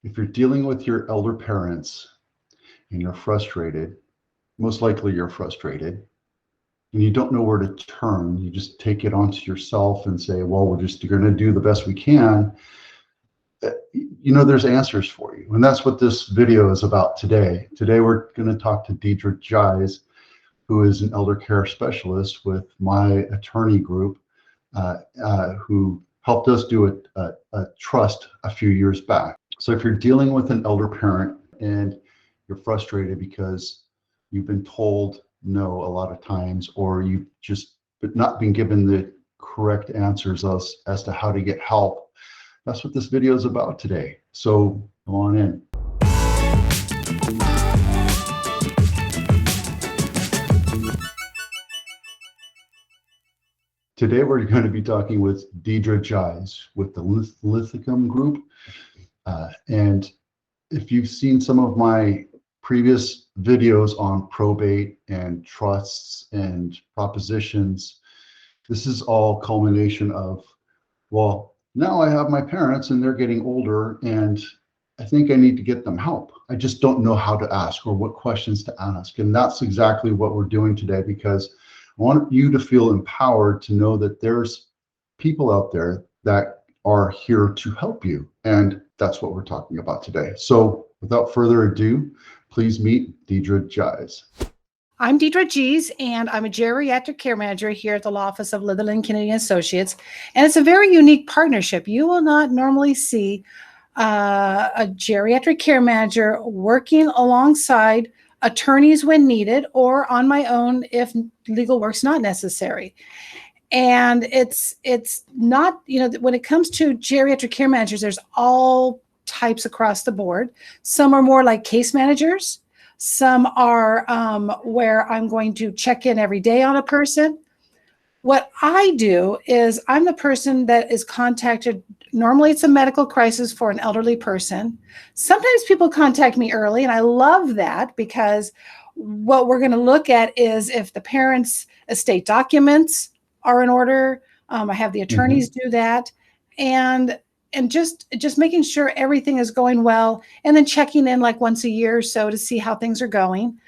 If you're dealing with your elder parents and you're frustrated, most likely you're frustrated, and you don't know where to turn, you just take it onto yourself and say, well, we're just going to do the best we can. There's answers for you. And that's what this video is about today. Today, we're going to talk to Deidre Jies, who is an elder care specialist with my attorney group, who helped us do a trust a few years back. So if you're dealing with an elder parent and you're frustrated because you've been told no a lot of times, or you've just not been given the correct answers as to how to get help, that's what this video is about today. So go on in. Today we're going to be talking with Deidre Jies with the Almaden Group. And if you've seen some of my previous videos on probate and trusts and propositions, this is all culmination of, well, now I have my parents and they're getting older and I think I need to get them help. I just don't know how to ask or what questions to ask. And that's exactly what we're doing today, because I want you to feel empowered to know that there's people out there that are here to help you. And that's what we're talking about today. So without further ado, please meet Deidre Jies. I'm Deidre Jies, and I'm a geriatric care manager here at the law office of Litherland Kennedy Associates. And it's a very unique partnership. You will not normally see a geriatric care manager working alongside attorneys when needed, or on my own if legal work's not necessary. And it's not, when it comes to geriatric care managers, there's all types across the board. Some are more like case managers. Some are where I'm going to check in every day on a person. What I do is I'm the person that is contacted. Normally it's a medical crisis for an elderly person. Sometimes people contact me early, and I love that, because what we're going to look at is if the parents' estate documents are in order. I have the attorneys do that, and just making sure everything is going well, and then checking in like once a year or so to see how things are going.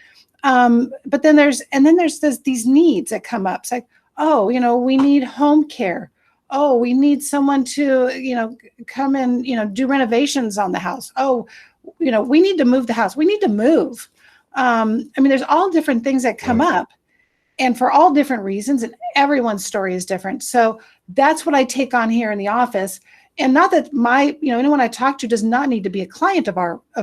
But then there's these needs that come up. It's like, oh, we need home care. Oh, we need someone to, come and, do renovations on the house. Oh, we need to move the house. We need to move. There's all different things that come up, and for all different reasons, and everyone's story is different. So that's what I take on here in the office. And not that anyone I talk to does not need to be a client of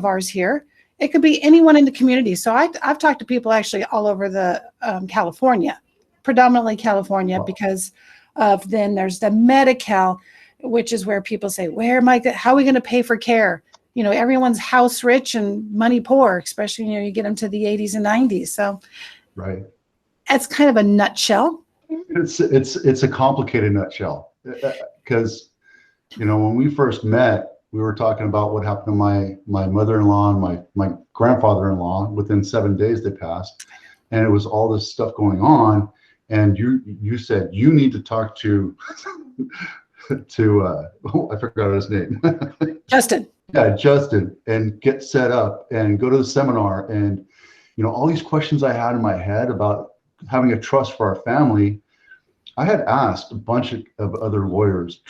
ours here. It could be anyone in the community. So I've talked to people actually all over the California, predominantly California, because of then there's the Medi-Cal, which is where people say, how are we going to pay for care? Everyone's house rich and money poor, especially, you get them to the 80s and 90s. So right. That's kind of a nutshell. It's a complicated nutshell, because when we first met, we were talking about what happened to my mother-in-law and my grandfather-in-law. Within 7 days they passed, and it was all this stuff going on. And you said you need to talk to I forgot his name. Justin. Yeah, Justin, and get set up and go to the seminar. And all these questions I had in my head about having a trust for our family, I had asked a bunch of other lawyers,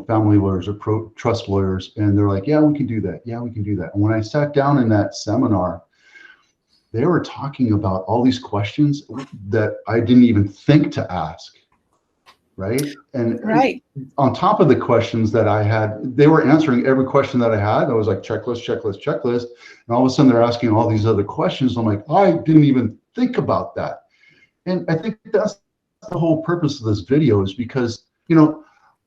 family lawyers or trust lawyers, and they're like, yeah, we can do that. Yeah, we can do that. And when I sat down in that seminar, they were talking about all these questions that I didn't even think to ask, right? And on top of the questions that I had, they were answering every question that I had. I was like, checklist, checklist, checklist. And all of a sudden they're asking all these other questions. I'm like, I didn't even think about that. And I think that's the whole purpose of this video, is because,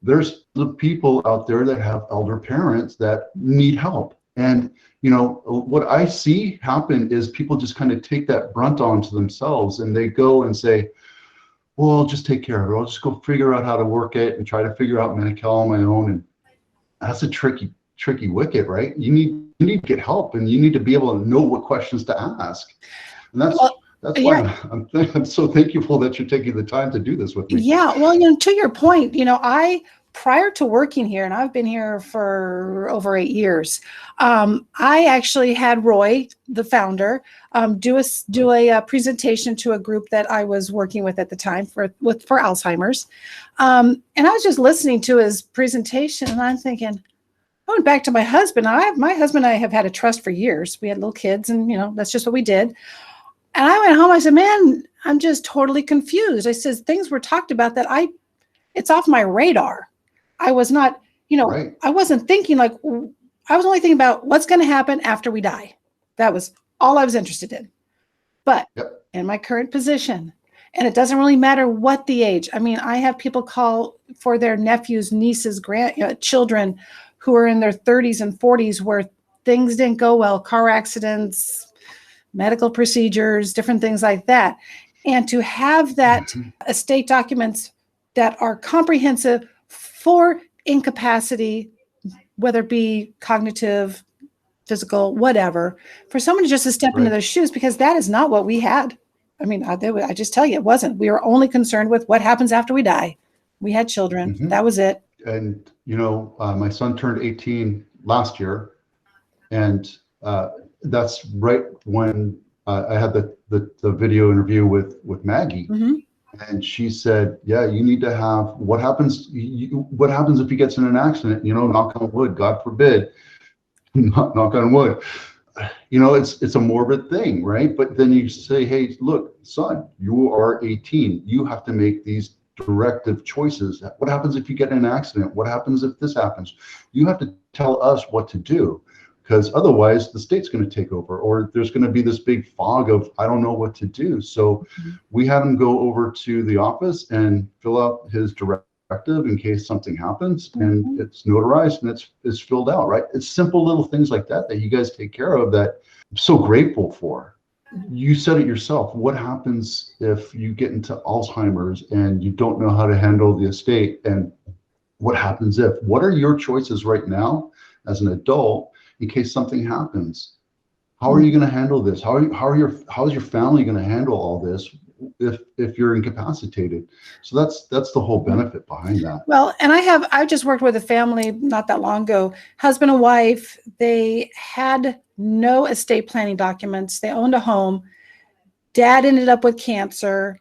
there's the people out there that have elder parents that need help. And, what I see happen is people just kind of take that brunt onto themselves, and they go and say, well, I'll just take care of it. I'll just go figure out how to work it and try to figure out Medi-Cal on my own. And that's a tricky wicket, right? You need to get help, and you need to be able to know what questions to ask. And that's why I'm so thankful that you're taking the time to do this with me. Yeah, well, to your point, prior to working here, and I've been here for over 8 years, I actually had Roy, the founder, do a presentation to a group that I was working with at the time for Alzheimer's. And I was just listening to his presentation, and I'm thinking, I went back to my husband. My husband and I have had a trust for years. We had little kids, and that's just what we did. And I went home. I said, "Man, I'm just totally confused." I said, "Things were talked about that it's off my radar." I was not, Right. I wasn't thinking I was only thinking about what's going to happen after we die. That was all I was interested in. But in my current position, and it doesn't really matter what the age. I mean, I have people call for their nephews, nieces, children who are in their 30s and 40s where things didn't go well, car accidents, medical procedures, different things like that. And to have that estate documents that are comprehensive for incapacity, whether it be cognitive, physical, whatever, for someone just to step into their shoes, because that is not what we had. I mean, I just tell you, it wasn't. We were only concerned with what happens after we die. We had children. That was it. And, my son turned 18 last year, and that's right when I had the video interview with Maggie. And she said, "Yeah, you need to have what happens if he gets in an accident? Knock on wood, God forbid, knock on wood. It's a morbid thing, right? But then you say, hey, look, son, you are 18. You have to make these directive choices. What happens if you get in an accident? What happens if this happens? You have to tell us what to do, because otherwise the state's going to take over, or there's going to be this big fog of, I don't know what to do." So we had him go over to the office and fill out his directive in case something happens, and it's notarized and it's filled out, right? It's simple little things like that you guys take care of that I'm so grateful for. You said it yourself. What happens if you get into Alzheimer's and you don't know how to handle the estate? And what happens what are your choices right now as an adult in case something happens? How are you going to handle this? How is your family going to handle all this if you're incapacitated? So that's the whole benefit behind that. Well, and I just worked with a family not that long ago, husband and wife. They had no estate planning documents. They owned a home. Dad ended up with cancer.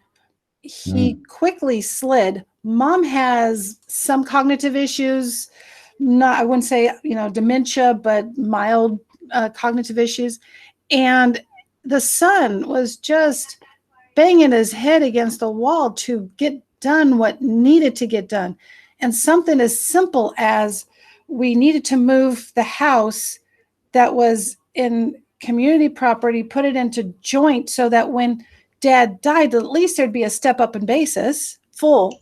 He quickly slid. Mom has some cognitive issues. I wouldn't say, dementia, but mild cognitive issues. And the son was just banging his head against the wall to get done what needed to get done. And something as simple as we needed to move the house that was in community property, put it into joint so that when Dad died, at least there'd be a step up in basis. Full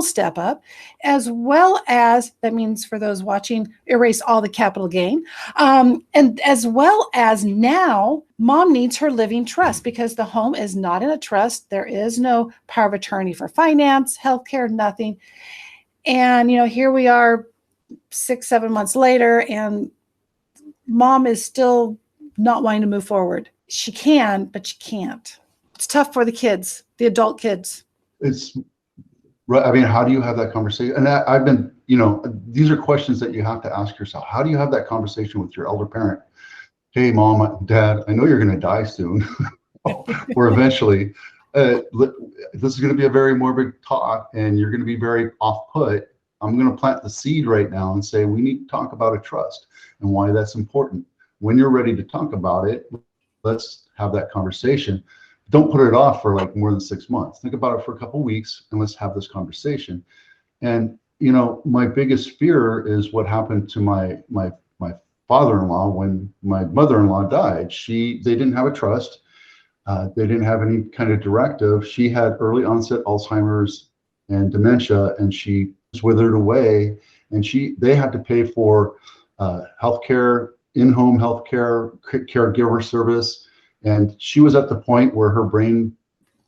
step up, as well as, that means for those watching, erase all the capital gain. And as well as now, Mom needs her living trust because the home is not in a trust. There is no power of attorney for finance, healthcare, nothing. And, here we are 6-7 months later, and Mom is still not wanting to move forward. She can, but she can't. It's tough for the kids, the adult kids. It's right. I mean, how do you have that conversation? And I've been, these are questions that you have to ask yourself. How do you have that conversation with your elder parent? Hey, Mom, Dad, I know you're going to die soon or eventually. This is going to be a very morbid talk and you're going to be very off-put. I'm going to plant the seed right now and say, we need to talk about a trust and why that's important. When you're ready to talk about it, let's have that conversation. Don't put it off for like more than 6 months. Think about it for a couple of weeks and let's have this conversation. And, my biggest fear is what happened to my father-in-law when my mother-in-law died. They didn't have a trust. They didn't have any kind of directive. She had early onset Alzheimer's and dementia, and she was withered away. And they had to pay for healthcare, in-home healthcare, caregiver service. And she was at the point where her brain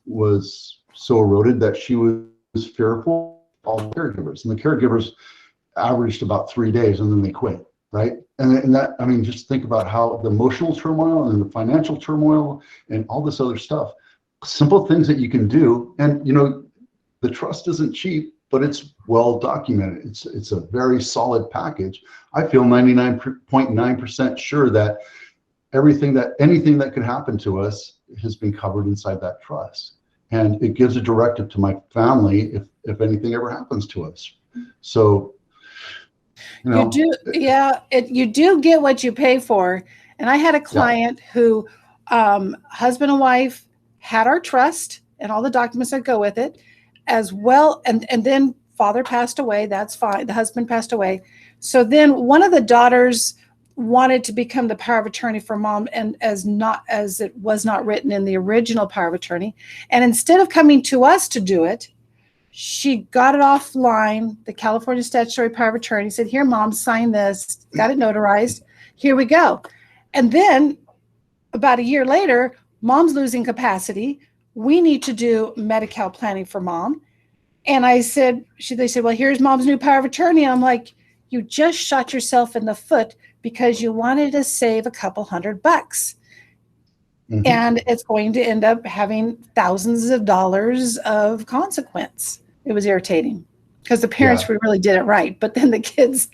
was so eroded that she was fearful of all the caregivers. And the caregivers averaged about 3 days and then they quit, right? And that, I mean, just think about how the emotional turmoil and the financial turmoil and all this other stuff, simple things that you can do. And, the trust isn't cheap. but it's well documented. It's a very solid package. I feel 99.9% sure that anything that could happen to us has been covered inside that trust. And it gives a directive to my family if anything ever happens to us. So, you do, yeah, you do get what you pay for. And I had a client who, husband and wife had our trust and all the documents that go with it as well. And then father passed away. That's fine. The husband passed away. So then one of the daughters wanted to become the power of attorney for mom, and as it was not written in the original power of attorney. And instead of coming to us to do it, she got it offline, the California statutory power of attorney, said, here, mom, sign this, got it notarized. Here we go. And then about a year later, mom's losing capacity. We need to do Medi-Cal planning for mom. And I said, they said, well, here's mom's new power of attorney. And I'm like, you just shot yourself in the foot because you wanted to save a couple $100. Mm-hmm. And it's going to end up having thousands of dollars of consequence. It was irritating because the parents really did it right. But then the kids,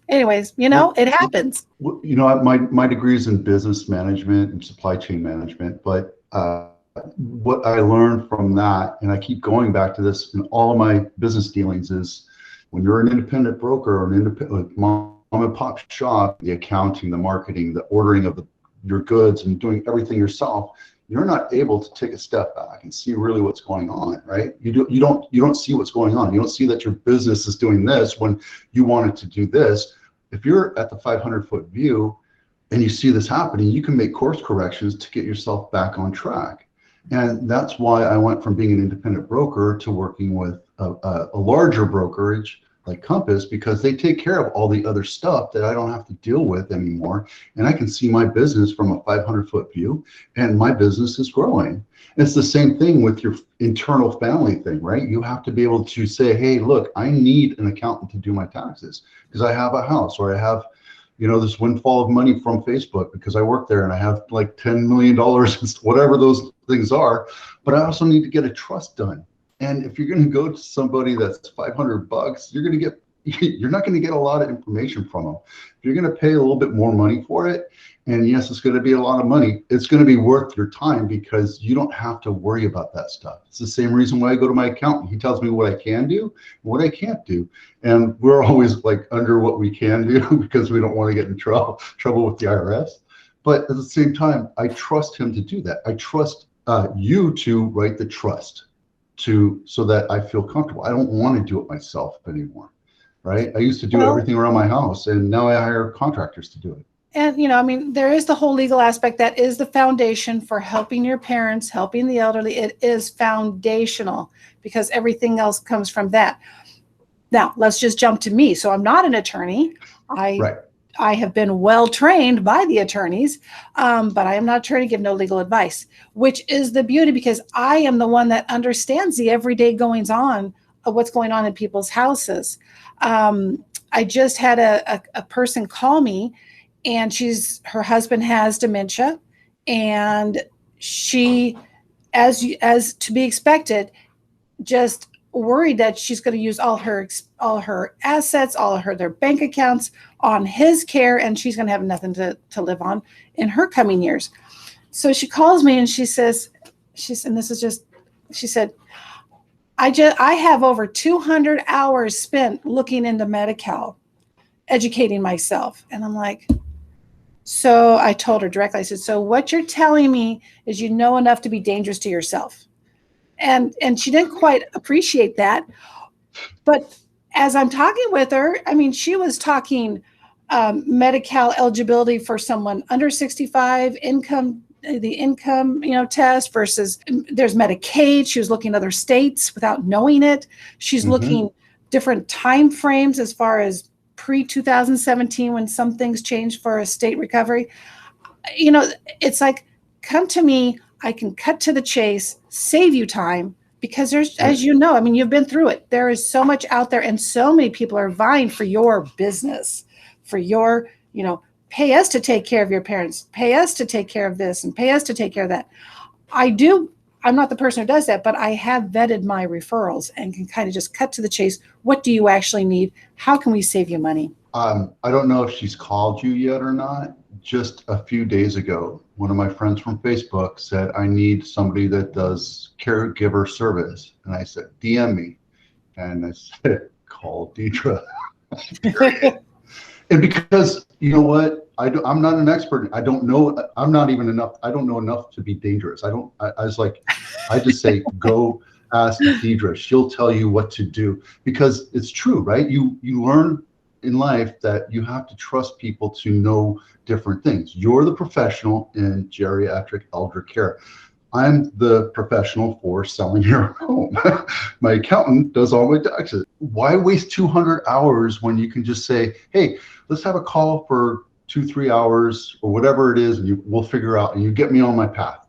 anyways, it happens. My degree is in business management and supply chain management. But what I learned from that, and I keep going back to this in all of my business dealings, is when you're an independent broker or an independent mom and pop shop, the accounting, the marketing, the ordering of your goods and doing everything yourself, you're not able to take a step back and see really what's going on, right? You don't see what's going on. You don't see that your business is doing this when you wanted to do this. If you're at the 500-foot view and you see this happening, you can make course corrections to get yourself back on track. And that's why I went from being an independent broker to working with a larger brokerage like Compass, because they take care of all the other stuff that I don't have to deal with anymore. And I can see my business from a 500-foot view, and my business is growing. It's the same thing with your internal family thing, right? You have to be able to say, hey, look, I need an accountant to do my taxes because I have a house, or I have, this windfall of money from Facebook because I work there and I have like $10 million, whatever those things are. But I also need to get a trust done. And if you're going to go to somebody that's $500, you're not going to get a lot of information from them. If you're going to pay a little bit more money for it, and yes, it's going to be a lot of money, it's going to be worth your time because you don't have to worry about that stuff. It's the same reason why I go to my accountant. He tells me what I can do, and what I can't do. And we're always like under what we can do because we don't want to get in trouble with the IRS. But at the same time, I trust him to do that. I trust you to write the trust so that I feel comfortable. I don't want to do it myself anymore, right? I used to do everything around my house, and now I hire contractors to do it. And, there is the whole legal aspect that is the foundation for helping your parents, helping the elderly. It is foundational because everything else comes from that. Now, let's just jump to me. So I'm not an attorney. I have been well trained by the attorneys, but I am not trying to give no legal advice, which is the beauty because I am the one that understands the everyday goings on of what's going on in people's houses. I just had a person call me, and her husband has dementia, and she, as to be expected, just worried that she's going to use all her assets, their bank accounts on his care, and she's going to have nothing to live on in her coming years. So she calls me and she said, I have over 200 hours spent looking into Medi-Cal, educating myself. And I'm like, so I told her directly, I said, so what you're telling me is you know enough to be dangerous to yourself. And she didn't quite appreciate that. But as I'm talking with her, she was talking Medi-Cal eligibility for someone under 65, the income, test versus there's Medicaid. She was looking at other states without knowing it. She's looking different time frames as far as pre-2017 when some things changed for a state recovery. It's like, come to me. I can cut to the chase, save you time, because there's, as you know, you've been through it. There is so much out there, and so many people are vying for your business, for your, pay us to take care of your parents, pay us to take care of this, and pay us to take care of that. I do I'm not the person who does that, but I have vetted my referrals and can kind of just cut to the chase. What do you actually need? How can we save you money? I don't know if she's called you yet or not. Just a few days ago, one of my friends from Facebook said, I need somebody that does caregiver service. And I said, DM me. And I said, call Deidre. And because, you know what? I'm not an expert. I don't know. I'm not even enough. I don't know enough to be dangerous. I was like, I just say, go ask Deidre. She'll tell you what to do, because it's true, right? You learn in life that you have to trust people to know different things. You're the professional in geriatric elder care. I'm the professional for selling your home. My accountant does all my taxes. Why waste 200 hours when you can just say, hey, let's have a call for 2-3 hours or whatever it is, and we'll figure out, and you get me on my path.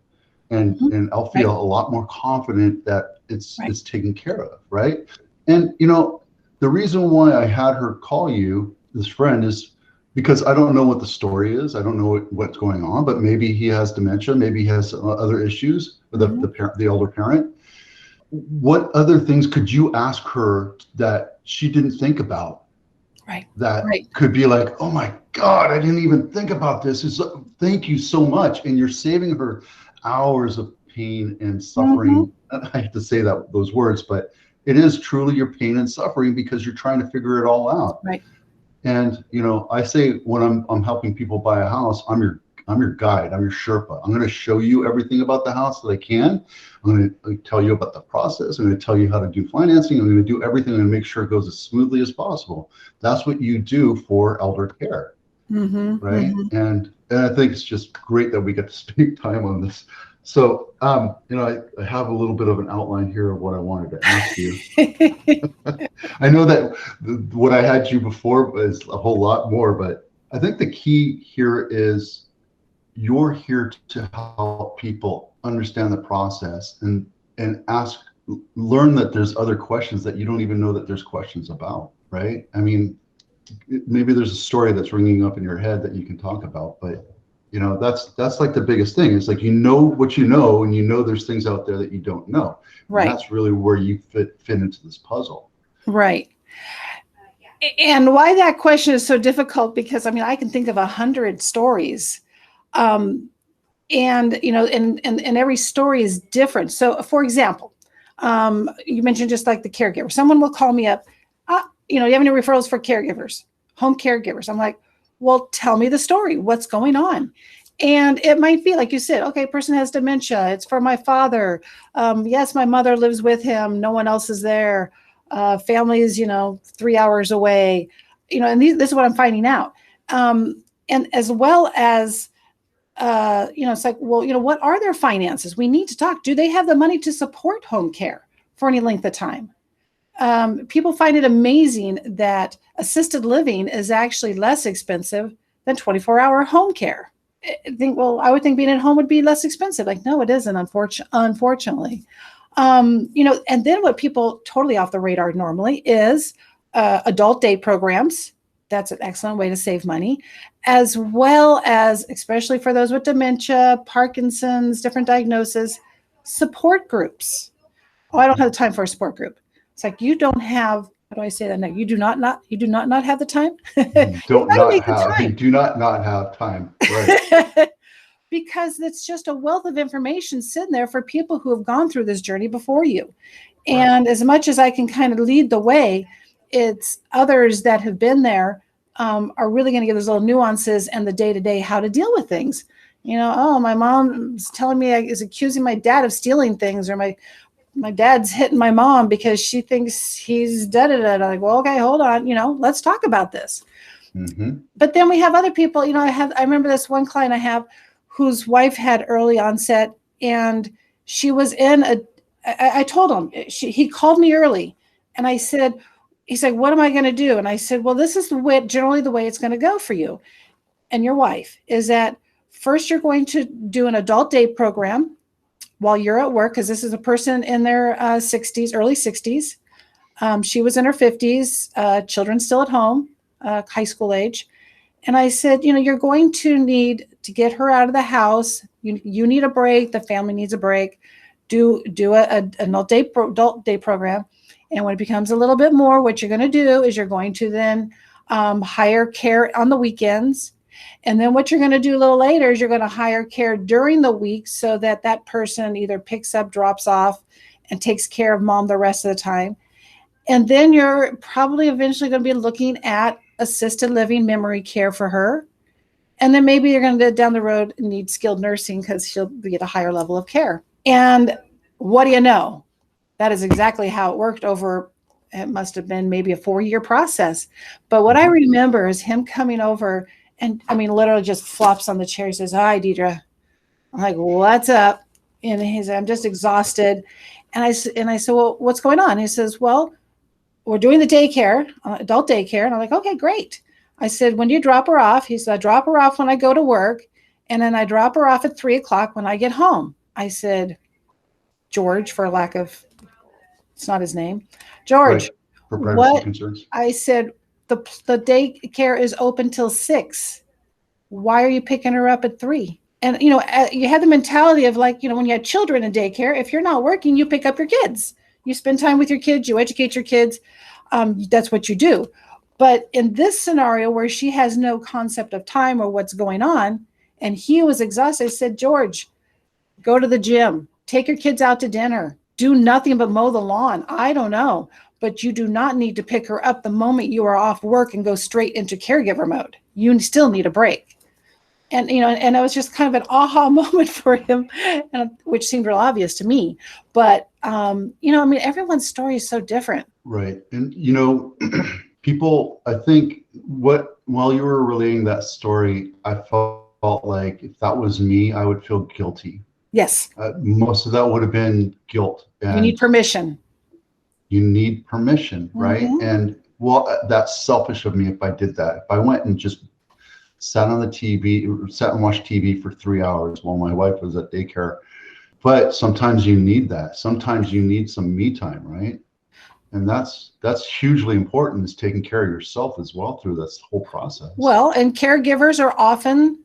And I'll feel a lot more confident that it's taken care of, right? And, you know, the reason why I had her call you, this friend, is because I don't know what the story is. I don't know what's going on, but maybe he has dementia. Maybe he has other issues with the elder parent. What other things could you ask her that she didn't think about? That could be like, oh my God, I didn't even think about this. Thank you so much. And you're saving her hours of pain and suffering. I hate to say those words, but it is truly your pain and suffering because you're trying to figure it all out. Right. And, you know, I say when I'm helping people buy a house, I'm your guide. I'm your Sherpa. I'm going to show you everything about the house that I can. I'm going to tell you about the process. I'm going to tell you how to do financing. I'm going to do everything and make sure it goes as smoothly as possible. That's what you do for elder care. Right. And I think it's just great that we get to spend time on this. So, you know, I have a little bit of an outline here of what I wanted to ask you. I know that what I had you before was a whole lot more, but I think the key here is you're here to help people understand the process and learn that there's other questions that you don't even know that there's questions about, right? I mean, maybe there's a story that's ringing up in your head that you can talk about, but you know, that's like the biggest thing. It's like, you know what you know, and you know there's things out there that you don't know. Right. And that's really where you fit into this puzzle. Right. And why that question is so difficult, because I mean, I can think of 100 stories. And you know, and every story is different. So for example, you mentioned just like the caregiver. Someone will call me up, you know, you have any referrals for caregivers, home caregivers? I'm like, well, tell me the story. What's going on? And it might be, like you said, okay, person has dementia. It's for my father. Yes, my mother lives with him. No one else is there. Family is, you know, 3 hours away. You know, and this is what I'm finding out. And as well as, you know, it's like, well, you know, what are their finances? We need to talk. Do they have the money to support home care for any length of time? People find it amazing that assisted living is actually less expensive than 24-hour home care. I would think being at home would be less expensive. Like, no, it isn't, unfortunately. You know, and then what people totally off the radar normally is adult day programs. That's an excellent way to save money, as well as, especially for those with dementia, Parkinson's, different diagnoses, support groups. Oh, I don't have the time for a support group. It's like, you don't have, how do I say that now? You do not have the time. You do not have time. Right. Because it's just a wealth of information sitting there for people who have gone through this journey before you. And as much as I can kind of lead the way, it's others that have been there are really going to give those little nuances and the day-to-day how to deal with things. You know, oh, my mom's telling me is accusing my dad of stealing things, or my dad's hitting my mom because she thinks he's da-da-da. I'm like, well, okay, hold on. You know, let's talk about this. But then we have other people, you know, I remember this one client I have whose wife had early onset, and she was I told him, he called me early, and I said, he's like, what am I going to do? And I said, well, this is generally the way it's going to go for you and your wife, is that first you're going to do an adult day program while you're at work, because this is a person in their 60s, early 60s. She was in her 50s, children still at home, high school age. And I said, you know, you're going to need to get her out of the house. You need a break. The family needs a break. do an adult day program. And when it becomes a little bit more, what you're going to do is you're going to then hire care on the weekends. And then what you're going to do a little later is you're going to hire care during the week so that that person either picks up, drops off, and takes care of mom the rest of the time. And then you're probably eventually going to be looking at assisted living memory care for her. And then maybe you're going to down the road need skilled nursing because she'll be at a higher level of care. And what do you know? That is exactly how it worked over, it must have been maybe a 4-year process. But what I remember is him coming over and, I mean, literally just flops on the chair. He says, "Hi, Deidre." I'm like, "What's up?" And he said, "I'm just exhausted." And I said, "Well, what's going on?" He says, "Well, we're doing the daycare, adult daycare." And I'm like, "Okay, great." I said, "When do you drop her off?" He said, "I drop her off when I go to work. And then I drop her off at 3:00 when I get home." I said, "George," for lack of, it's not his name. "George, Right. For privacy concerns. I said, the daycare is open till 6. Why are you picking her up at 3? And, you had the mentality of like, when you had children in daycare, if you're not working, you pick up your kids. You spend time with your kids, you educate your kids. That's what you do. But in this scenario where she has no concept of time or what's going on, and he was exhausted, I said, "George, go to the gym, take your kids out to dinner, do nothing but mow the lawn. I don't know, but you do not need to pick her up the moment you are off work and go straight into caregiver mode. You still need a break." And, and it was just kind of an aha moment for him, which seemed real obvious to me. But, everyone's story is so different. Right. And, people, I think while you were relaying that story, I felt like if that was me, I would feel guilty. Yes. Most of that would have been guilt. And you need permission. You need permission, right? Mm-hmm. And that's selfish of me if I did that. If I went and just sat on the TV, sat and watched TV for 3 hours while my wife was at daycare. But sometimes you need that. Sometimes you need some me time, right? And that's hugely important, is taking care of yourself as well through this whole process. Well, and caregivers are often,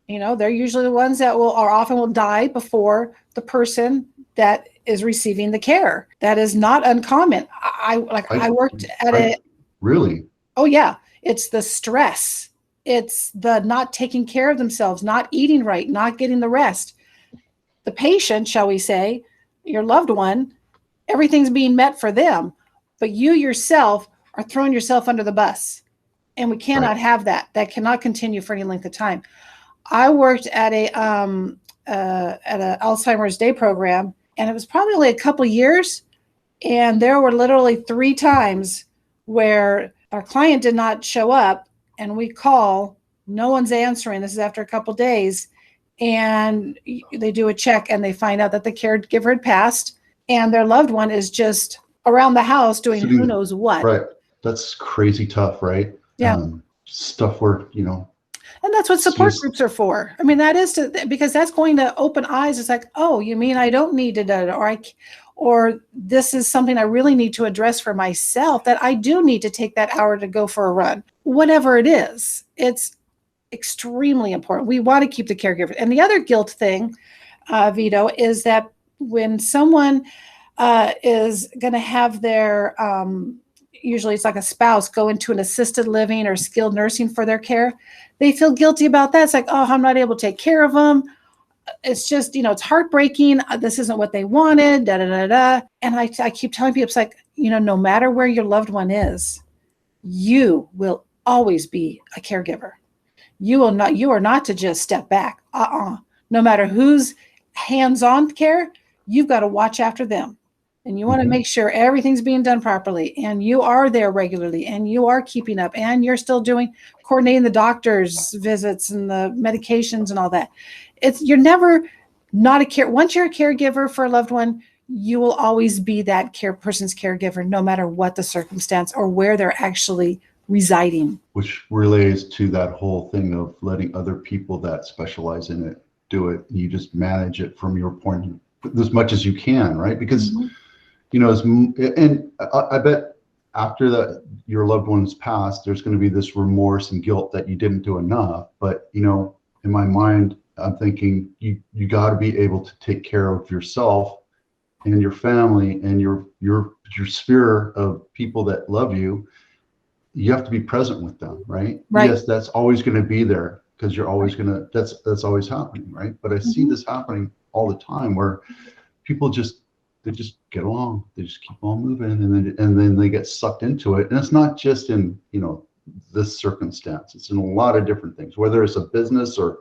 they're usually the ones that often will die before the person that is receiving the care. That is not uncommon. I worked at Really? Oh yeah. It's the stress. It's the not taking care of themselves, not eating right, not getting the rest. The patient, shall we say, your loved one, everything's being met for them, but you yourself are throwing yourself under the bus. And we cannot have that. That cannot continue for any length of time. I worked at a Alzheimer's day program, and it was probably only a couple of years. And there were literally 3 times where our client did not show up, and we call, no one's answering. This is after a couple of days, and they do a check and they find out that the caregiver had passed and their loved one is just around the house doing who knows what. Right. That's crazy tough, right? Yeah. Stuff where, and that's what support groups are for. I mean, that is because that's going to open eyes. It's like, oh, you mean I don't need to do it, or this is something I really need to address for myself, that I do need to take that hour to go for a run. Whatever it is, it's extremely important. We want to keep the caregiver. And the other guilt thing, Vito, is that when someone is going to have their, usually it's like a spouse, go into an assisted living or skilled nursing for their care, they feel guilty about that. It's like, oh, I'm not able to take care of them. It's just, it's heartbreaking. This isn't what they wanted, da, da, da, da. And I keep telling people, it's like, no matter where your loved one is, you will always be a caregiver. You are not to just step back. No matter who's hands-on care, you've got to watch after them. And you want to make sure everything's being done properly, and you are there regularly, and you are keeping up, and you're still coordinating the doctor's visits and the medications and all that. You're never not once you're a caregiver for a loved one, you will always be that person's caregiver, no matter what the circumstance or where they're actually residing. Which relates to that whole thing of letting other people that specialize in it do it. You just manage it from your point as much as you can, right? Because and I bet after your loved one's passed, there's going to be this remorse and guilt that you didn't do enough. But in my mind, I'm thinking you got to be able to take care of yourself and your family and your sphere of people that love you, you have to be present with them, right? Right. Yes, that's always going to be there because you're always going to, that's always happening, right? But I see this happening all the time where people they just get along, they just keep on moving, and then they get sucked into it. And it's not just in, this circumstance, it's in a lot of different things, whether it's a business or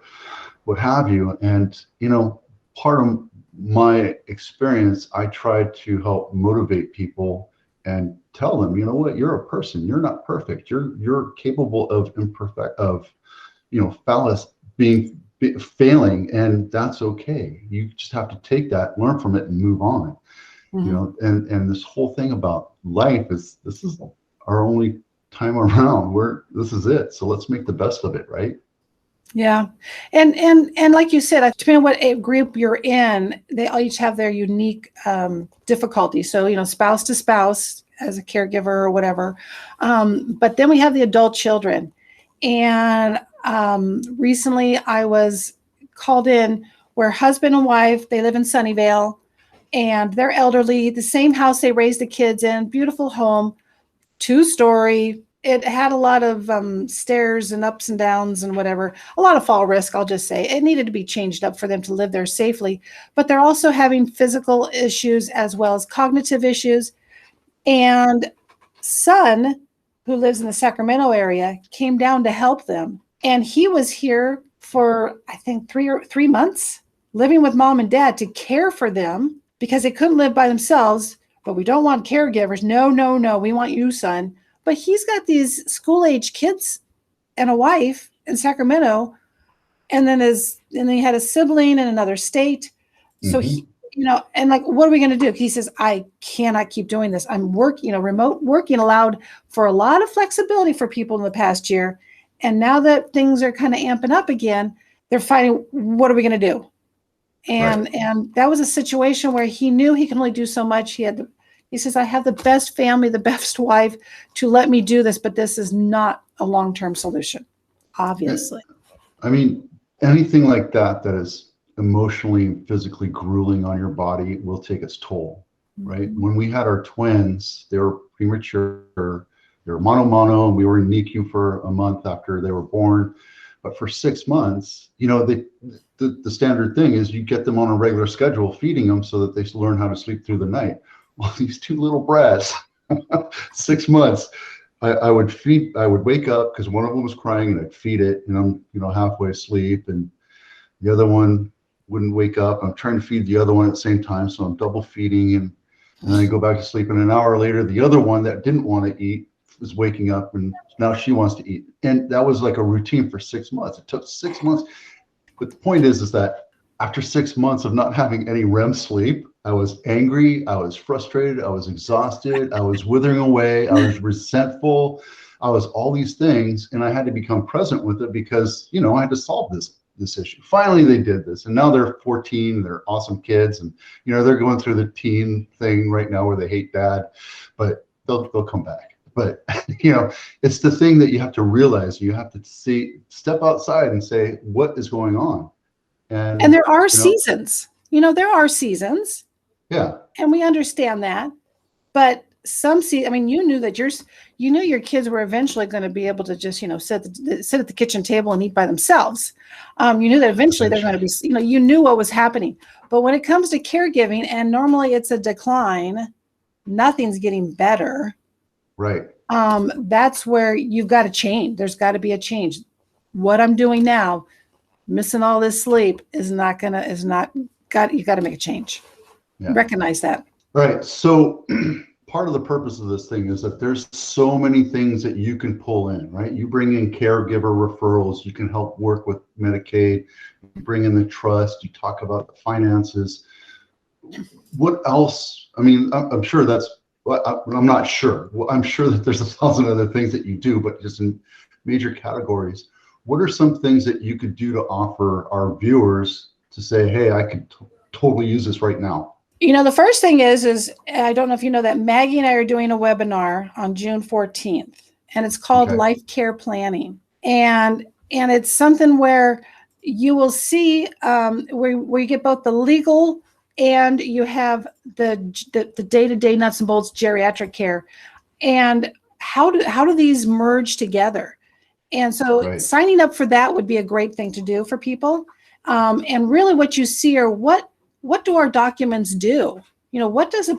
what have you. And, part of my experience, I try to help motivate people and tell them, you know what, you're a person, you're not perfect, you're capable of failing, and that's okay. You just have to take that, learn from it, and move on. And this whole thing about life this is our only time around. This is it, so let's make the best of it, right? Yeah. And like you said, depending on what group you're in, they all each have their unique difficulty. So, spouse to spouse as a caregiver or whatever. But then we have the adult children. And recently I was called in where husband and wife, they live in Sunnyvale, and they're elderly, the same house they raised the kids in, beautiful home, 2-story. It had a lot of stairs and ups and downs and whatever, a lot of fall risk, I'll just say. It needed to be changed up for them to live there safely. But they're also having physical issues as well as cognitive issues. And son, who lives in the Sacramento area, came down to help them. And he was here for, I think, 3 months, living with mom and dad to care for them because they couldn't live by themselves. But we don't want caregivers. No, we want you, son. But he's got these school-age kids and a wife in Sacramento, and then he had a sibling in another state. So he, and like, what are we going to do? He says, I cannot keep doing this. I'm working, remote working allowed for a lot of flexibility for people in the past year. And now that things are kind of amping up again, they're fighting, what are we going to do? And that was a situation where he knew he can only do so much. He says, I have the best family, the best wife to let me do this, but this is not a long-term solution, obviously. I mean, anything like that is emotionally and physically grueling on your body will take its toll, right? When we had our twins, they were premature, they were mono, and we were in NICU for a month after they were born. But for 6 months, the standard thing is you get them on a regular schedule, feeding them so that they learn how to sleep through the night. Well, these two little brats, 6 months, I would wake up because one of them was crying and I'd feed it, and I'm, halfway asleep, and the other one wouldn't wake up. I'm trying to feed the other one at the same time. So I'm double feeding, and then I go back to sleep. And an hour later, the other one that didn't want to eat is waking up, and now she wants to eat. And that was like a routine for 6 months. It took 6 months. But the point is that after 6 months of not having any REM sleep, I was angry, I was frustrated, I was exhausted, I was withering away, I was resentful, I was all these things, and I had to become present with it because, I had to solve this issue. Finally, they did this, and now they're 14, they're awesome kids, and, they're going through the teen thing right now where they hate dad, but they'll come back. But, it's the thing that you have to realize. You have to step outside and say, what is going on? And there are seasons. There are seasons. Yeah. And we understand that. But you knew that your kids were eventually going to be able to just, sit at the kitchen table and eat by themselves. You knew that eventually they're going to be, you knew what was happening. But when it comes to caregiving, and normally it's a decline, nothing's getting better. Right. That's where you've got to change. There's got to be a change. What I'm doing now, missing all this sleep, you got to make a change. Yeah. Recognize that. Right. So part of the purpose of this thing is that there's so many things that you can pull in, right? You bring in caregiver referrals, you can help work with Medicaid, you bring in the trust, you talk about the finances. What else? I mean, I'm sure I'm not sure. Well, I'm sure that there's 1,000 other things that you do, but just in major categories, what are some things that you could do to offer our viewers to say, hey, I could totally use this right now? The first thing is I don't know if you know that Maggie and I are doing a webinar on June 14th, and it's called Life Care Planning. And it's something where you will see where you get both the legal and you have the day-to-day nuts and bolts geriatric care. And how do these merge together? And so signing up for that would be a great thing to do for people. And really what you see are what do our documents do? What does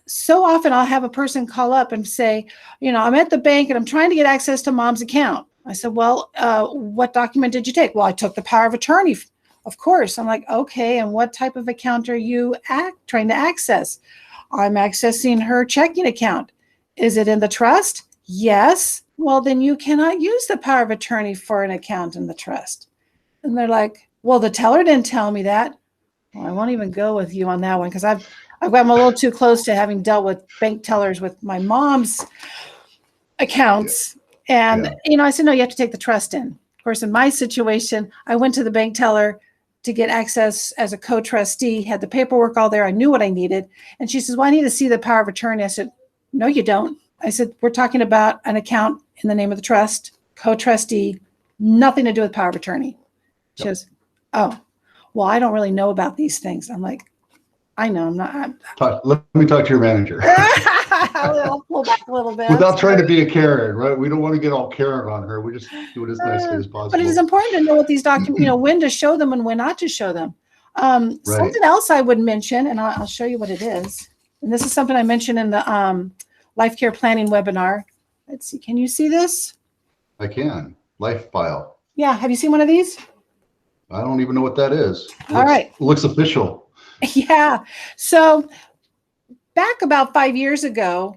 so often I'll have a person call up and say, I'm at the bank and I'm trying to get access to mom's account. I said, well, what document did you take? Well, I took the power of attorney, of course. I'm like, okay, and what type of account are you trying to access? I'm accessing her checking account. Is it in the trust? Yes. Well, then you cannot use the power of attorney for an account in the trust. And they're like, well, the teller didn't tell me that. Well, I won't even go with you on that one because I'm a little too close to having dealt with bank tellers with my mom's accounts. And, I said, no, you have to take the trust in. Of course, in my situation, I went to the bank teller to get access as a co-trustee, had the paperwork all there. I knew what I needed. And she says, well, I need to see the power of attorney. I said, no, you don't. I said, we're talking about an account in the name of the trust, co-trustee, nothing to do with power of attorney. She goes, oh, well, I don't really know about these things. I'm like, I know, I'm not. Let me talk to your manager. I'll pull back a little bit. Without trying to be a Karen, right? We don't want to get all Karen on her. We just do it as nicely as possible. But it is important to know what these documents, when to show them and when not to show them. Something else I would mention, and I'll show you what it is. And this is something I mentioned in the life care planning webinar. Let's see, can you see this? I can. Life file. Yeah, have you seen one of these? I don't even know what that is. All right. Looks official. Yeah. So back about 5 years ago,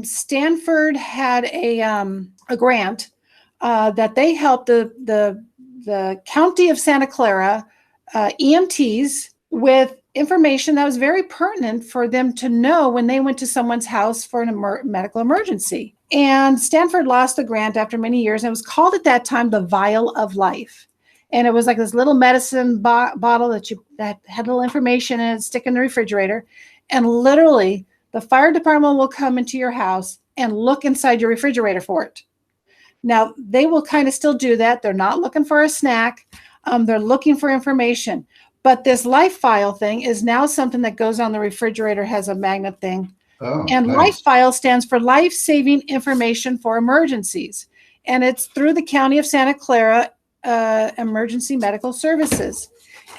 Stanford had a grant that they helped the county of Santa Clara EMTs with information that was very pertinent for them to know when they went to someone's house for a medical emergency. And Stanford lost the grant after many years. And it was called at that time the Vial of Life. And it was like this little medicine bottle that had little information in it, stick in the refrigerator. And literally, the fire department will come into your house and look inside your refrigerator for it. Now, they will kind of still do that. They're not looking for a snack. They're looking for information. But this life file thing is now something that goes on the refrigerator, has a magnet thing. Oh, and nice. Life file stands for life-saving information for emergencies. And it's through the County of Santa Clara Emergency Medical Services.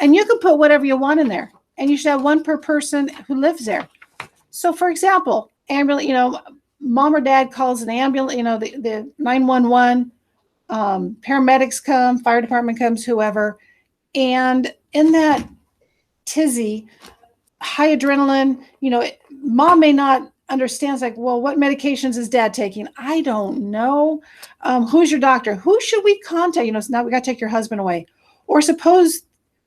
And you can put whatever you want in there. And you should have one per person who lives there. So for example, ambulance, mom or dad calls an ambulance, the 911, paramedics come, fire department comes, whoever. And in that tizzy, high adrenaline, mom may not understand. It's like, well, what medications is dad taking? I don't know. Who's your doctor? Who should we contact? So now we got to take your husband away. Or suppose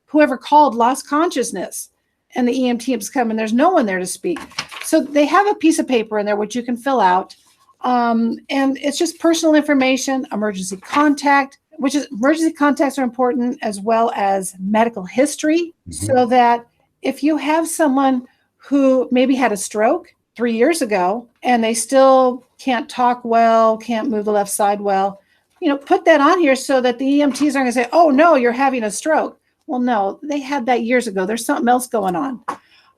whoever called lost consciousness and the EMTs come and there's no one there to speak. So they have a piece of paper in there which you can fill out. And it's just personal information, emergency contact, emergency contacts are important, as well as medical history, so that if you have someone who maybe had a stroke 3 years ago and they still can't talk well, can't move the left side well, put that on here so that the EMTs aren't going to say, oh, no, you're having a stroke. Well, no, they had that years ago. There's something else going on.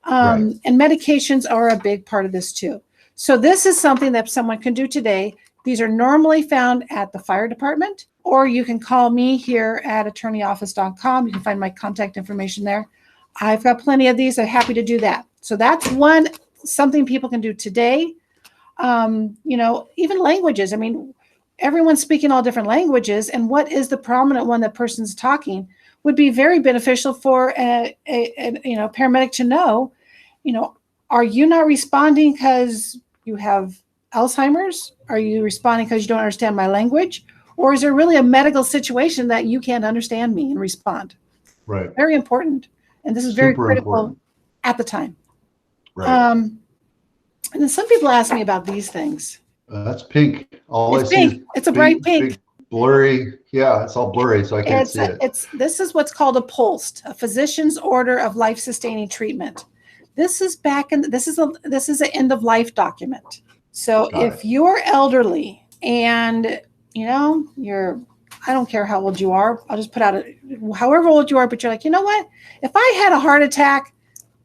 And medications are a big part of this too. So this is something that someone can do today. These are normally found at the fire department, or you can call me here at attorneyoffice.com. You can find my contact information there. I've got plenty of these. I'm happy to do that. So that's something people can do today. Even languages. I mean, everyone's speaking all different languages, and what is the prominent one that person's talking would be very beneficial for a paramedic to know. Are you not responding because you have Alzheimer's? Are you responding because you don't understand my language? Or is there really a medical situation that you can't understand me and respond? Right. Very important. And this is very critical at the time. Right. And then some people ask me about these things. That's pink. It's pink. It's a bright pink. Big, blurry. Yeah, it's all blurry, so I can't see it. This is what's called a POLST, a physician's order of life-sustaining treatment. This is this is an end-of-life document. So if you're elderly and I don't care how old you are, I'll just put out however old you are, but you're like, you know what? If I had a heart attack,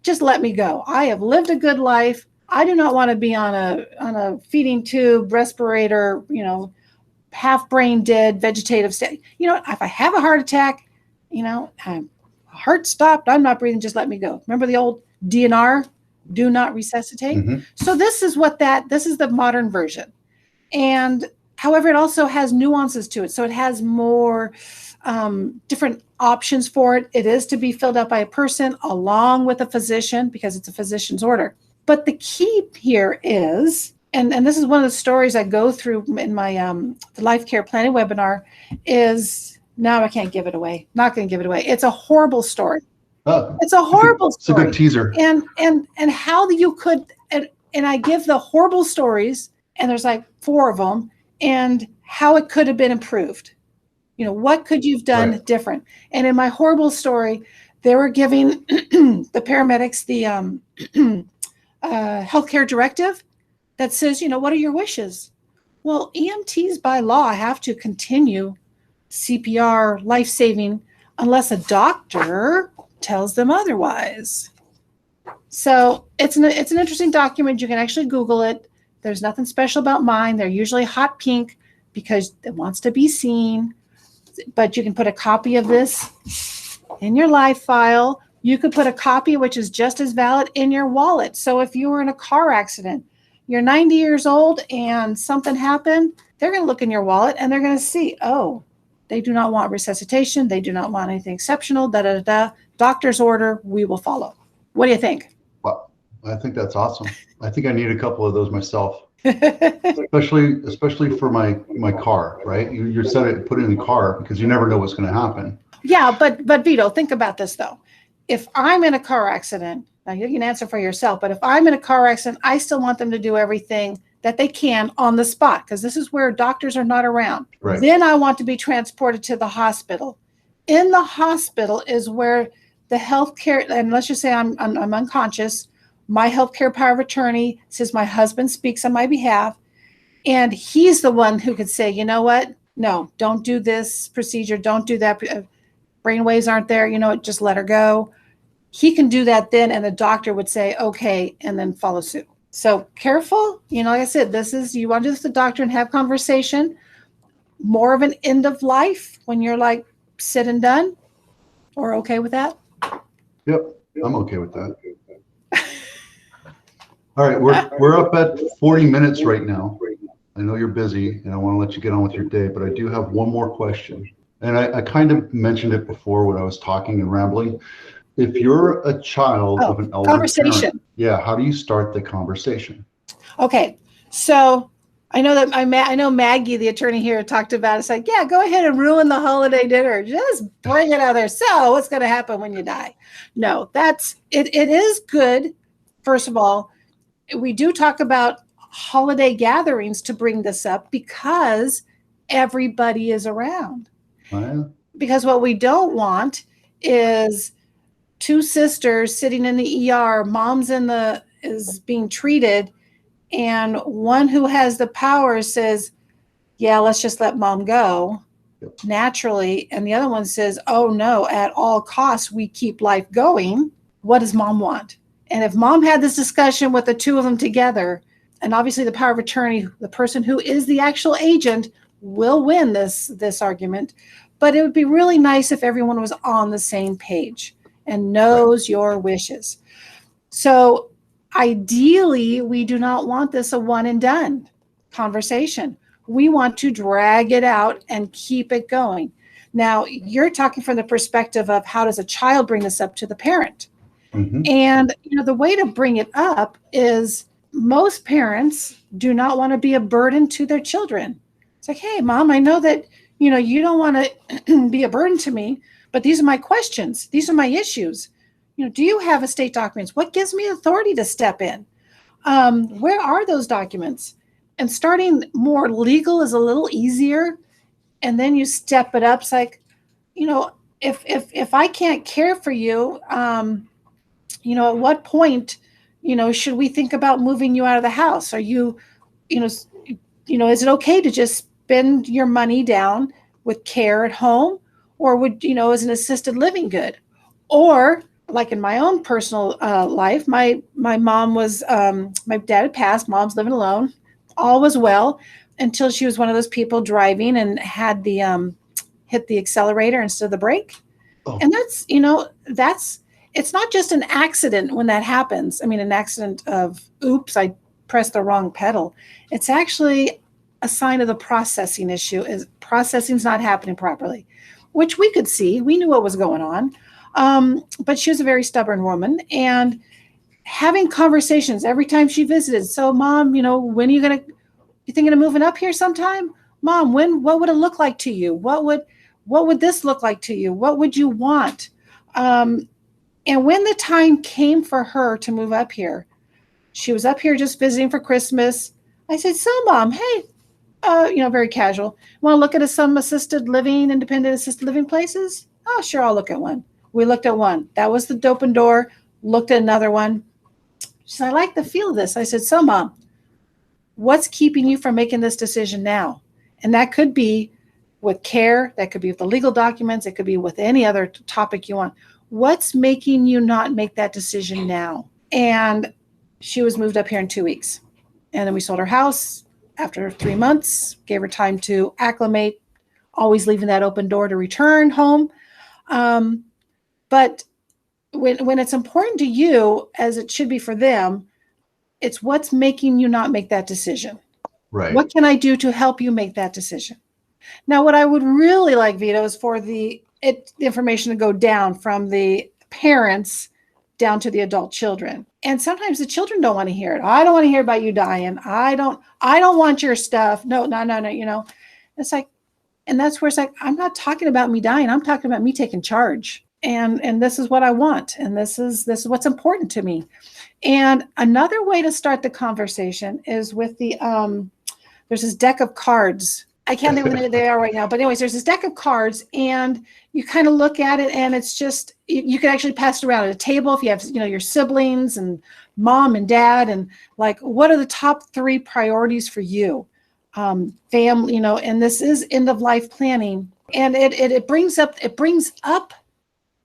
just let me go. I have lived a good life. I do not want to be on a feeding tube, respirator, half brain dead, vegetative state. If I have a heart attack, I'm heart stopped, I'm not breathing, just let me go. Remember the old DNR, do not resuscitate? Mm-hmm. So this is the modern version. And however, it also has nuances to it. So it has more different options for it. It is to be filled out by a person along with a physician because it's a physician's order. But the key here is, and this is one of the stories I go through in my the life care planning webinar, is now I can't give it away. Not going to give it away. It's a horrible story. Oh, it's a horrible story. It's a good teaser. And how you could, and I give the horrible stories, and there's like 4 of them, and how it could have been improved. What could you've done different? And in my horrible story, they were giving the paramedics the healthcare directive that says, what are your wishes? Well, EMTs by law have to continue CPR, life-saving, unless a doctor tells them otherwise. So it's an interesting document. You can actually Google it. There's nothing special about mine. They're usually hot pink because it wants to be seen. But you can put a copy of this in your live file. You could put a copy, which is just as valid, in your wallet. So if you were in a car accident, you're 90 years old and something happened, they're going to look in your wallet and they're going to see, oh, they do not want resuscitation. They do not want anything exceptional. Doctor's order, we will follow. What do you think? Well, I think that's awesome. I think I need a couple of those myself, especially for my car, right? You said it, put it in the car because you never know what's going to happen. Yeah, but Vito, think about this though. If I'm in a car accident, now you can answer for yourself, but if I'm in a car accident, I still want them to do everything that they can on the spot because this is where doctors are not around. Right. Then I want to be transported to the hospital. In the hospital is where the healthcare, and let's just say I'm unconscious, my healthcare power of attorney says my husband speaks on my behalf, and he's the one who could say, you know what? No, don't do this procedure. Don't do that. Brainwaves aren't there. Just let her go. He can do that then, and the doctor would say, okay, and then follow suit. So careful. Like I said, you want to do this with the doctor and have conversation. More of an end of life when you're like sit and done, or okay with that? Yep, I'm okay with that. All right, we're up at 40 minutes right now. I know you're busy, and I want to let you get on with your day, but I do have one more question. And I kind of mentioned it before when I was talking and rambling. If you're a child of an elder conversation. Parent, how do you start the conversation? Okay, so I know that I know Maggie, the attorney here, talked about it. It's like, yeah, go ahead and ruin the holiday dinner. Just bring it out there. So what's going to happen when you die? No, it is good. First of all, we do talk about holiday gatherings to bring this up because everybody is around. Oh, yeah. Because what we don't want is 2 sisters sitting in the ER, mom's is being treated, and one who has the power says, yeah, let's just let mom go naturally. And the other one says, oh no, at all costs, we keep life going. What does mom want? And if mom had this discussion with the 2 of them together, and obviously the power of attorney, the person who is the actual agent, will win this argument. But it would be really nice if everyone was on the same page and knows your wishes. So ideally, we do not want this a one and done conversation. We want to drag it out and keep it going. Now, you're talking from the perspective of how does a child bring this up to the parent? Mm-hmm. And the way to bring it up is most parents do not want to be a burden to their children. It's like, hey, mom, I know that you don't want to be a burden to me, but these are my questions. These are my issues. Do you have estate documents? What gives me authority to step in? Where are those documents? And starting more legal is a little easier. And then you step it up. It's like, if I can't care for you, at what point, should we think about moving you out of the house? Are you, is it okay to just spend your money down with care at home? Or is an assisted living good? Or like in my own personal life, my mom was, my dad had passed, mom's living alone. All was well until she was one of those people driving and had the hit the accelerator instead of the brake. Oh, And that's, it's not just an accident when that happens. I mean, an accident of, oops, I pressed the wrong pedal. It's actually a sign of the processing issue. Is processing's not happening properly, which we could see. We knew what was going on. But she was a very stubborn woman, and having conversations every time she visited. So, Mom, when are you thinking of moving up here sometime? Mom, what would it look like to you? What would this look like to you? What would you want? And when the time came for her to move up here, she was up here just visiting for Christmas. I said, so Mom, hey, very casual. Want to look at some independent assisted living places? Oh, sure, I'll look at one. We looked at one. That was the open door. Looked at another one. She said, I like the feel of this. I said, so Mom, what's keeping you from making this decision now? And that could be with care. That could be with the legal documents. It could be with any other topic you want. What's making you not make that decision now? And she was moved up here in 2 weeks. And then we sold her house after 3 months, gave her time to acclimate, always leaving that open door to return home. But when it's important to you, as it should be for them, it's what's making you not make that decision. right. What can I do to help you make that decision? Now, what I would really like, Vito, is for the information to go down from the parents down to the adult children. And sometimes the children don't want to hear it. I don't want to hear about you dying. I don't want your stuff. No. It's like, and that's where it's like, I'm not talking about me dying. I'm talking about me taking charge. And this is what I want. And this is what's important to me. And another way to start the conversation is with there's this deck of cards. I can't think of what they are right now, but anyways, there's this deck of cards, and you kind of look at it, and it's just, you can actually pass it around at a table if you have, your siblings and mom and dad, and like, what are the top 3 priorities for you? Family, and this is end of life planning, and it brings up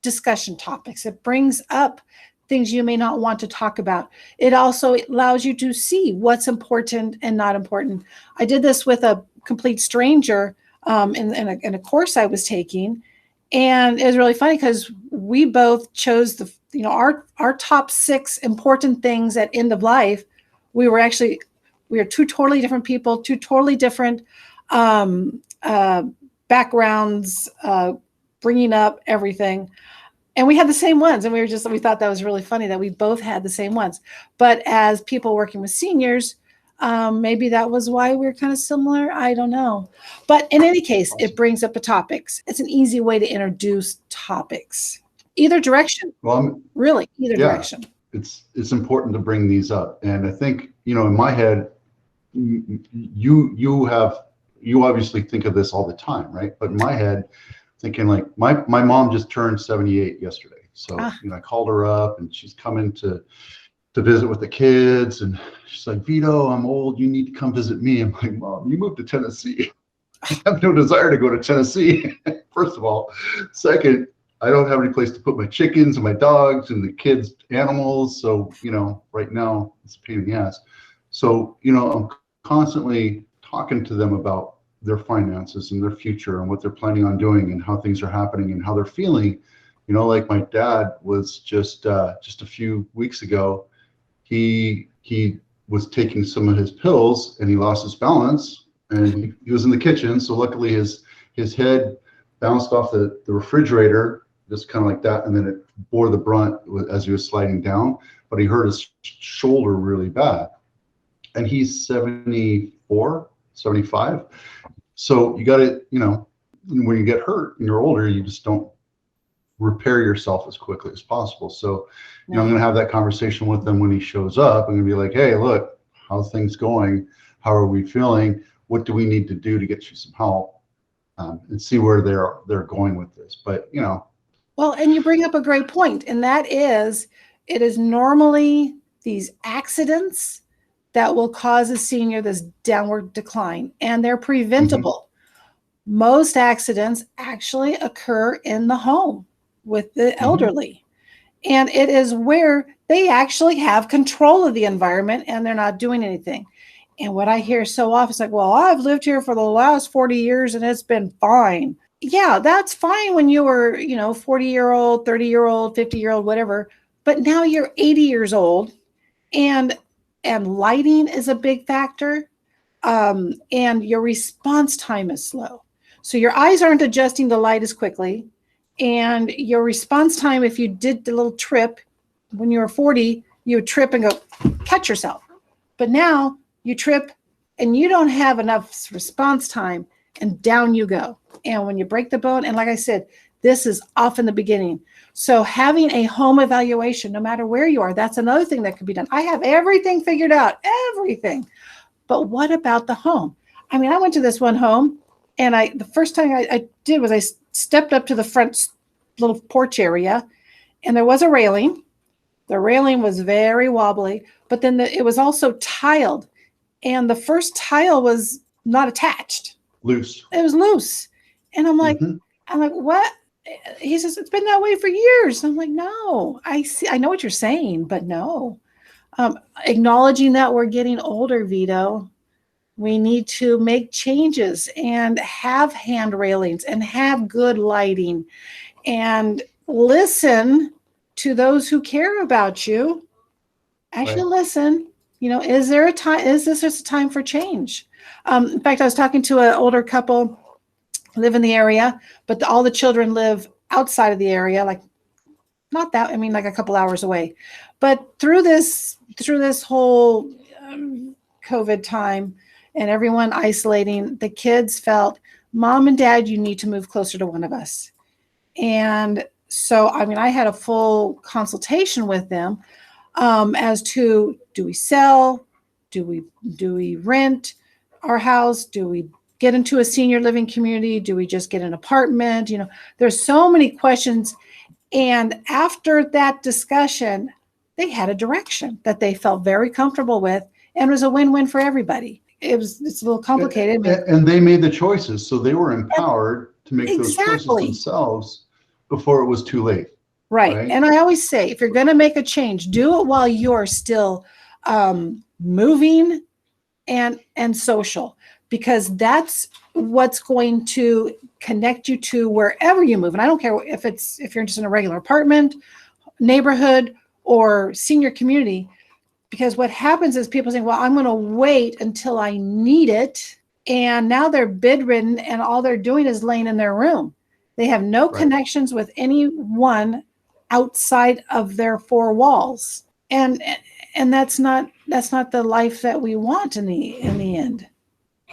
discussion topics. It brings up things you may not want to talk about. It also allows you to see what's important and not important. I did this with a complete stranger in a course I was taking, and it was really funny because we both chose our top 6 important things at end of life. We are 2 totally different people, 2 totally different backgrounds, bringing up everything. And we had the same ones, and we thought that was really funny that we both had the same ones. But as people working with seniors, maybe that was why we're kind of similar. I don't know. But in any case, it brings up the topics. It's an easy way to introduce topics. Either direction. Well, either direction. It's important to bring these up. And I think, in my head, you obviously think of this all the time, right? But in my head, thinking like my mom just turned 78 yesterday. So, I called her up, and she's coming to visit with the kids, and she's like, Vito, I'm old. You need to come visit me. I'm like, Mom, you moved to Tennessee. I have no desire to go to Tennessee. First of all. Second, I don't have any place to put my chickens and my dogs and the kids' animals. So, right now it's a pain in the ass. So, I'm constantly talking to them about their finances and their future and what they're planning on doing and how things are happening and how they're feeling. Like my dad was just a few weeks ago, he was taking some of his pills, and he lost his balance, and he was in the kitchen. So luckily his head bounced off the refrigerator, just kind of like that. And then it bore the brunt as he was sliding down, but he hurt his shoulder really bad. And he's 74, 75. So you got to, when you get hurt and you're older, you just don't repair yourself as quickly as possible. So, I'm going to have that conversation with them when he shows up. I'm going to be like, hey, look, how's things going? How are we feeling? What do we need to do to get you some help? And see where they're going with this. But, Well, and you bring up a great point, and that is, it is normally these accidents that will cause a senior this downward decline, and they're preventable. Mm-hmm. Most accidents actually occur in the home with the elderly. And it is where they actually have control of the environment and they're not doing anything. And what I hear so often is like, well, I've lived here for the last 40 years and it's been fine. Yeah, that's fine when you were, 40-year-old, 30-year-old, 50-year-old, whatever. But now you're 80 years old and lighting is a big factor. And your response time is slow. So your eyes aren't adjusting to light as quickly. And your response time, if you did the little trip when you were 40, you would trip and go catch yourself. But now you trip and you don't have enough response time and down you go. And when you break the bone, and like I said, this is often the beginning. So having a home evaluation, no matter where you are, that's another thing that could be done. I have everything figured out, everything. But what about the home? I mean, I went to this one home and the first thing I did was I stepped up to the front little porch area and there was a railing. The railing was very wobbly, but then it was also tiled. And the first tile was not attached. Loose. It was loose. And I'm like, what? He says, it's been that way for years. I'm like, no, I know what you're saying, but no. Acknowledging that we're getting older, Vito, we need to make changes and have hand railings and have good lighting and listen to those who care about you. Actually listen, is there a time, is this just a time for change? In fact, I was talking to an older couple, live in the area, but all the children live outside of the area, like not that, like a couple hours away. But through this whole COVID time and everyone isolating, the kids felt, Mom and Dad, you need to move closer to one of us. And so, I had a full consultation with them as to, do we sell? Do we rent our house? Do we get into a senior living community? Do we just get an apartment? There's so many questions. And after that discussion, they had a direction that they felt very comfortable with and was a win-win for everybody. It's a little complicated. And they made the choices. So they were empowered to make those choices themselves before it was too late. Right. And I always say, if you're going to make a change, do it while you're still moving and social, because that's what's going to connect you to wherever you move. And I don't care if you're just in a regular apartment, neighborhood, or senior community, because what happens is people say, well, I'm going to wait until I need it. And now they're bedridden and all they're doing is laying in their room. They have no connections with anyone outside of their four walls. And that's not the life that we want in the end.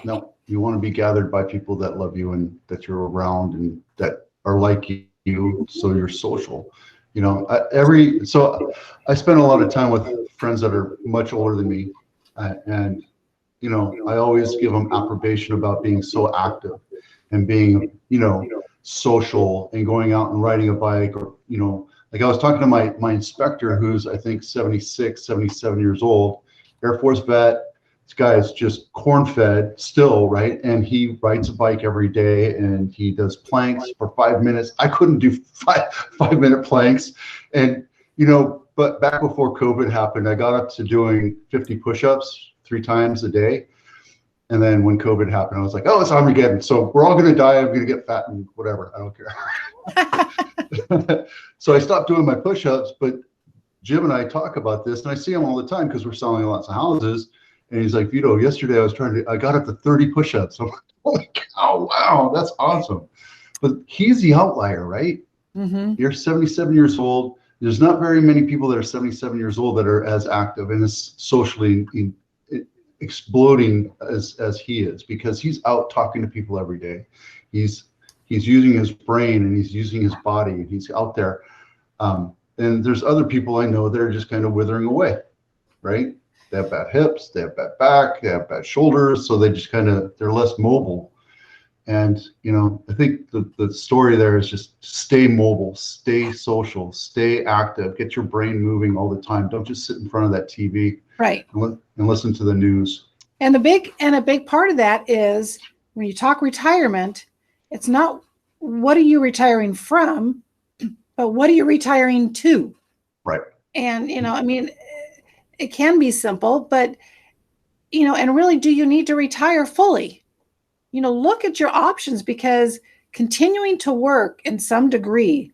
No, you want to be gathered by people that love you and that you're around and that are like you. So you're social. So I spend a lot of time with friends that are much older than me. And I always give them approbation about being so active and being, social and going out and riding a bike, or, like I was talking to my inspector, who's I think 76, 77 years old, Air Force vet. This guy is just corn-fed still, right? And he rides a bike every day and he does planks for 5 minutes. I couldn't do 5-minute planks. And, but back before COVID happened, I got up to doing 50 push-ups 3 times a day. And then when COVID happened, I was like, oh, it's Armageddon. So we're all going to die. I'm going to get fat and whatever. I don't care. So I stopped doing my push-ups, but Jim and I talk about this and I see him all the time because we're selling lots of houses. And he's like, Vito, yesterday I got up to 30 push-ups. I'm like, holy cow, wow, that's awesome. But he's the outlier, right? Mm-hmm. You're 77 years old. There's not very many people that are 77 years old that are as active and as socially exploding as he is, because he's out talking to people every day. He's using his brain and he's using his body and he's out there. And there's other people I know that are just kind of withering away, right? They have bad hips, they have bad back, they have bad shoulders. So they just they're less mobile. And, I think the story there is just stay mobile, stay social, stay active, get your brain moving all the time. Don't just sit in front of that TV. Right. And listen to the news. And a big part of that is when you talk retirement, it's not what are you retiring from, but what are you retiring to? Right. And, I mean, it can be simple, but, and really, do you need to retire fully? Look at your options, because continuing to work in some degree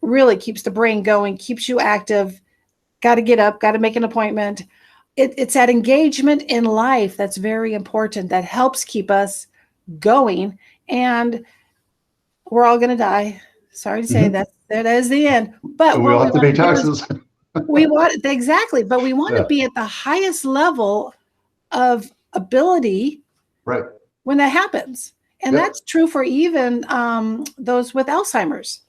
really keeps the brain going, keeps you active. Got to get up, got to make an appointment. It's that engagement in life that's very important, that helps keep us going. And we're all going to die. Sorry to say that is the end. But and we all have to pay taxes. We want, exactly, but we want to be at the highest level of ability right when that happens. And that's true for even those with Alzheimer's.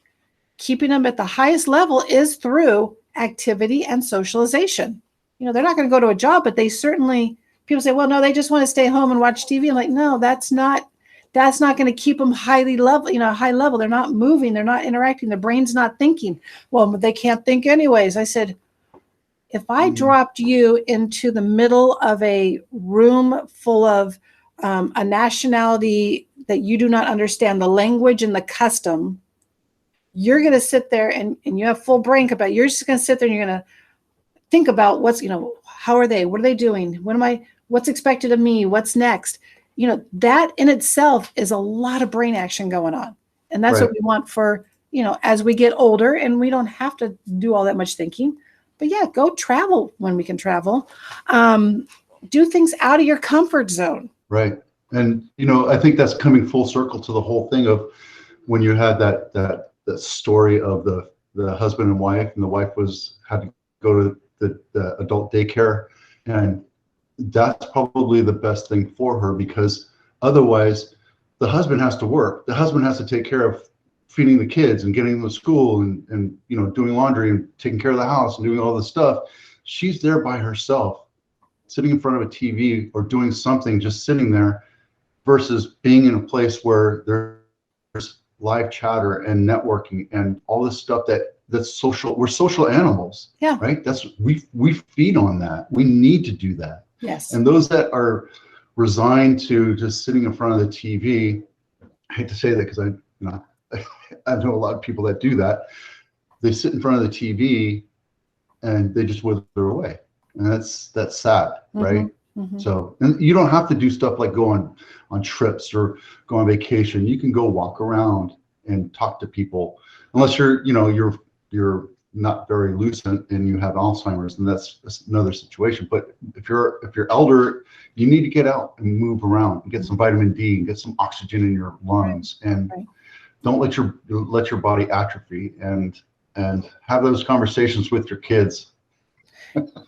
Keeping them at the highest level is through activity and socialization. They're not going to go to a job, but they certainly, people say, well, no, they just want to stay home and watch TV. I'm like, no, that's not going to keep them high level. They're not moving. They're not interacting. The brain's not thinking. Well, they can't think anyways. I said, if I dropped you into the middle of a room full of a nationality that you do not understand the language and the custom, you're going to sit there and you have full brain capacity. You're just going to sit there and you're going to think about what's, how are they? What are they doing? What's expected of me? What's next? That in itself is a lot of brain action going on. And that's what we want for, as we get older, and we don't have to do all that much thinking. But yeah, go travel when we can travel. Do things out of your comfort zone. Right. And, I think that's coming full circle to the whole thing of when you had that story of the husband and wife, and the wife had to go to the adult daycare. And that's probably the best thing for her, because otherwise the husband has to work. The husband has to take care of feeding the kids and getting them to school and doing laundry and taking care of the house and doing all this stuff. She's there by herself, sitting in front of a TV or doing something, just sitting there, versus being in a place where there's live chatter and networking and all this stuff that's social. We're social animals. Yeah. Right. We feed on that. We need to do that. Yes. And those that are resigned to just sitting in front of the TV, I hate to say that because I know a lot of people that do that. They sit in front of the TV and they just wither away. And that's sad, right? Mm-hmm. So, and you don't have to do stuff like go on trips or go on vacation. You can go walk around and talk to people, unless you're not very lucid and you have Alzheimer's, and that's another situation. But if you're elder, you need to get out and move around and get some vitamin D and get some oxygen in your lungs, and don't let your body atrophy, and have those conversations with your kids.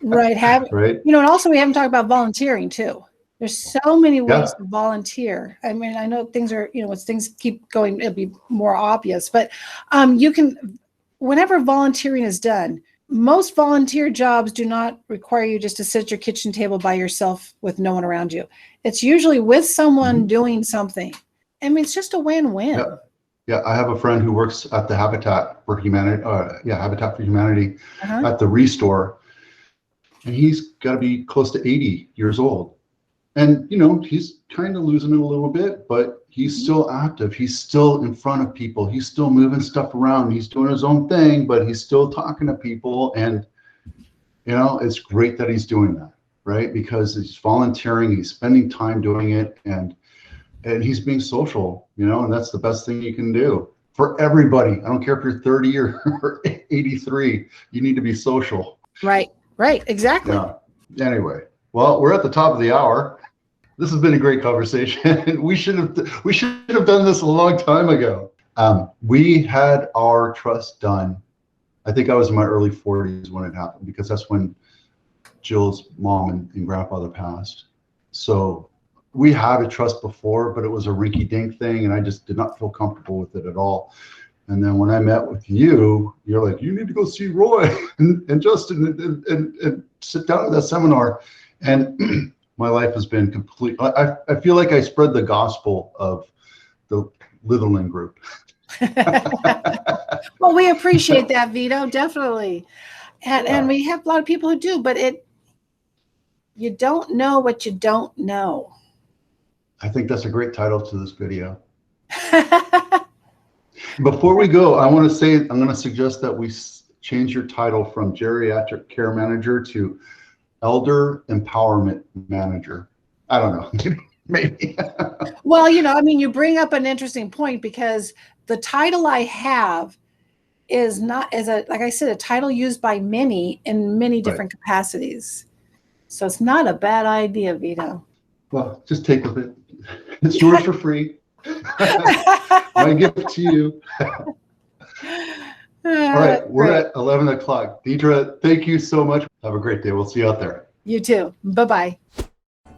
Right. Right. And also we haven't talked about volunteering too. There's so many ways to volunteer. I mean, I know things are, as things keep going, it'll be more obvious, but you can, whenever volunteering is done, most volunteer jobs do not require you just to sit at your kitchen table by yourself with no one around you. It's usually with someone doing something. I mean, it's just a win-win. Yeah. Yeah, I have a friend who works at the Habitat for Humanity, at the Restore, and he's got to be close to 80 years old. And, he's kind of losing it a little bit, but he's still active. He's still in front of people. He's still moving stuff around. He's doing his own thing, but he's still talking to people. And, it's great that he's doing that, right? Because he's volunteering, he's spending time doing it, and he's being social, and that's the best thing you can do for everybody. I don't care if you're 30 or 83, you need to be social. Right, exactly. Yeah. Anyway, well, we're at the top of the hour. This has been a great conversation. We should have done this a long time ago. We had our trust done. I think I was in my early 40s when it happened, because that's when Jill's mom and grandfather passed. So we had a trust before, but it was a rinky-dink thing, and I just did not feel comfortable with it at all. And then when I met with you, you're like, you need to go see Roy and Justin and sit down at that seminar. And my life has been complete. I feel like I spread the gospel of the Litherland Group. Well, we appreciate that, Vito, definitely. And we have a lot of people who do, but you don't know what you don't know. I think that's a great title to this video. Before we go, I'm going to suggest that we change your title from geriatric care manager to elder empowerment manager. I don't know, maybe. Well, I mean, you bring up an interesting point, because the title I have is not, like I said, a title used by many in many different capacities. So it's not a bad idea, Vito. Well, just take with it. It's yours for free. My gift to you. All right, we're at 11 o'clock. Deidre, thank you so much. Have a great day. We'll see you out there. You too. Bye-bye.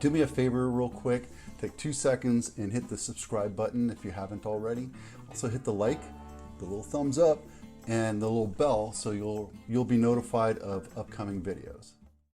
Do me a favor real quick. Take 2 seconds and hit the subscribe button if you haven't already. Also hit the like, the little thumbs up, and the little bell so you'll be notified of upcoming videos.